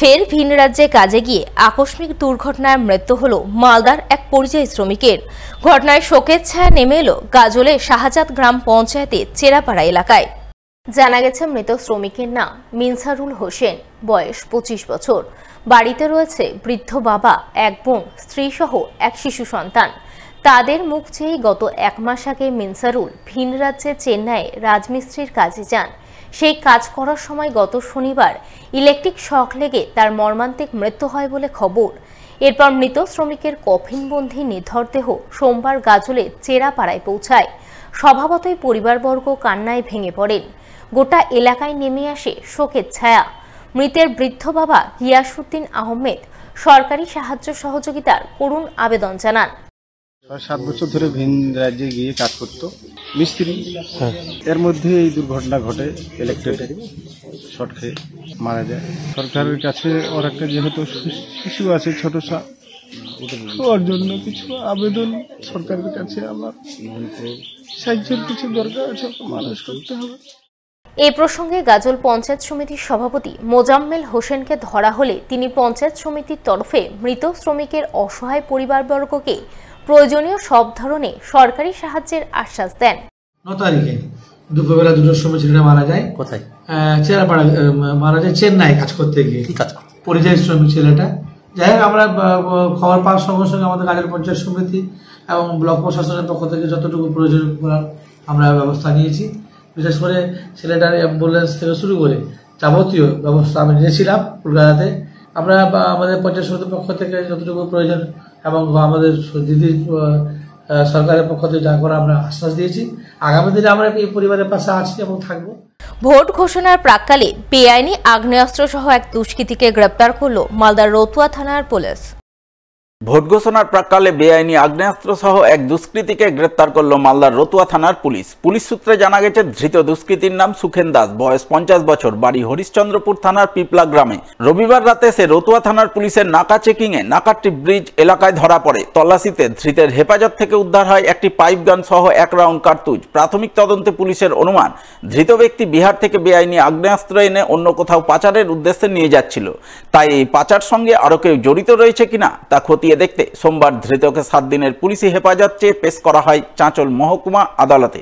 ফের ভিন রাজ্যে কাজে গিয়ে আকস্মিক দুর্ঘটনায় মৃত্যু হলো মালদার এক পরিযায়ী শ্রমিকের। ঘটনায় শোকের ছায়া নেমে এলো গাজলে শাহজাদ গ্রাম পঞ্চায়েতে চেরাপাড়া এলাকায়। জানা গেছে মৃত শ্রমিকের নাম মিনসারুল হোসেন, বয়স 25 বছর। বাড়িতে রয়েছে বৃদ্ধ বাবা, এক বোন, স্ত্রী সহ এক শিশু সন্তান। তাদের মুখ চেয়েই গত 1 মাস আগে মিনসারুল ভিন রাজ্যে চেন্নাইয়ে রাজমিস্ত্রির কাজে যান। সেই কাজ করার সময় গত শনিবার ইলেকট্রিক শক লেগে তার মর্মান্তিক মৃত্যু হয় বলে খবর। এরপর মৃত শ্রমিকের কফিনবন্দি নিথর দেহ সোমবার গাজলে চেরাপাড়ায় পৌঁছায়। স্বভাবতই পরিবারবর্গ কান্নায় ভেঙে পড়েন। গোটা এলাকায় নেমে আসে শোকের ছায়া। মৃতের বৃদ্ধ বাবা গিয়াসউদ্দিন আহমেদ সরকারি সাহায্য সহযোগিতার করুণ আবেদন জানান। 7 বছর ধরে ভিন রাজ্যে গিয়ে কাজ করত মিস্ত্রি। এর মধ্যে এই দুর্ঘটনা ঘটে, ইলেকট্রিক শর্ট খেয়ে মারা যায়। সরকারের কাছে ওর একটা যেহেতু শিশু আছে ছোট, ওর জন্য কিছু আবেদন সরকারের কাছে আমার সাহায্যের কিছু দরকার আছে, মানুষ করতে হবে। এই প্রসঙ্গে গাজল পঞ্চায়েত সমিতির সভাপতি মোজাম্মেল হোসেনকে ধরা হলে তিনি পঞ্চায়েত সমিতির তরফে মৃত শ্রমিকের অসহায় পরিবারবর্গকে প্রয়োজনীয় সব ধরনের সরকারি সাহায্যের আশ্বাস দেন। 9 তারিখে দুপুরবেলা 2টার সময় ছেলেটা মারা যায়। কোথায়? চেরাপাড়া মারা যায়, চেন্নাই কাজ করতে গিয়ে। কি কাজ? পরিযায়ী শ্রমিক ছেলেটা। যাই হোক, আমরা খবর পাওয়ার সঙ্গে সঙ্গে আমাদের গাজল পঞ্চায়েত সমিতি এবং ব্লক প্রশাসনের পক্ষ থেকে যতটুকু প্রয়োজন করার আমরা ব্যবস্থা নিয়েছি। বিশেষ করে ছেলেটার অ্যাম্বুলেন্স থেকে শুরু করে যাবতীয় ব্যবস্থা আমি নিয়েছিলাম কলকাতাতে। আমরা আমাদের পঞ্চায়েত সমিতির পক্ষ থেকে যতটুকু প্রয়োজন এবং আমাদের দিদির সরকারের পক্ষ থেকে যা করা আমরা আশ্বাস দিয়েছি। আগামী দিনে আমরা এই পরিবারের পাশে আছি এবং থাকবো। ভোট ঘোষণার প্রাক্কালে বেআইনি আগ্নেয়াস্ত্র সহ এক দুষ্কৃতীকে গ্রেপ্তার করল মালদার রতুয়া থানার পুলিশ। ভোট ঘোষণার প্রাক্কালে বেআইনি আগ্নেয়াস্ত্র সহ এক দুষ্কৃতীকে গ্রেপ্তার করল মালদার রতুয়া থানার পুলিশ। পুলিশ সূত্রে জানা গেছে, ধৃত দুষ্কৃতীর নাম সুখেন দাস, বয়স 50 বছর, বাড়ি হরিশ্চন্দ্রপুর থানার পিপলা গ্রামে। রবিবার রাতে সে রতুয়া থানার পুলিশের নাকা চেকিংয়ে নাকাটি ব্রিজ এলাকায় ধরা পড়ে। তল্লাশিতে ধৃতের হেফাজত থেকে উদ্ধার হয় একটি পাইপ গান সহ 1 রাউন্ড কার্তুজ। প্রাথমিক তদন্তে পুলিশের অনুমান, ধৃত ব্যক্তি বিহার থেকে বেআইনি আগ্নেয়াস্ত্র এনে অন্য কোথাও পাচারের উদ্দেশ্যে নিয়ে যাচ্ছিল। তাই এই পাচার সঙ্গে আরও কেউ জড়িত রয়েছে কিনা তা দেখতে সোমবার ধৃতকে 7 দিনের পুলিশি হেফাজত চেয়ে পেশ করা হয় চাঁচল মহকুমা আদালতে।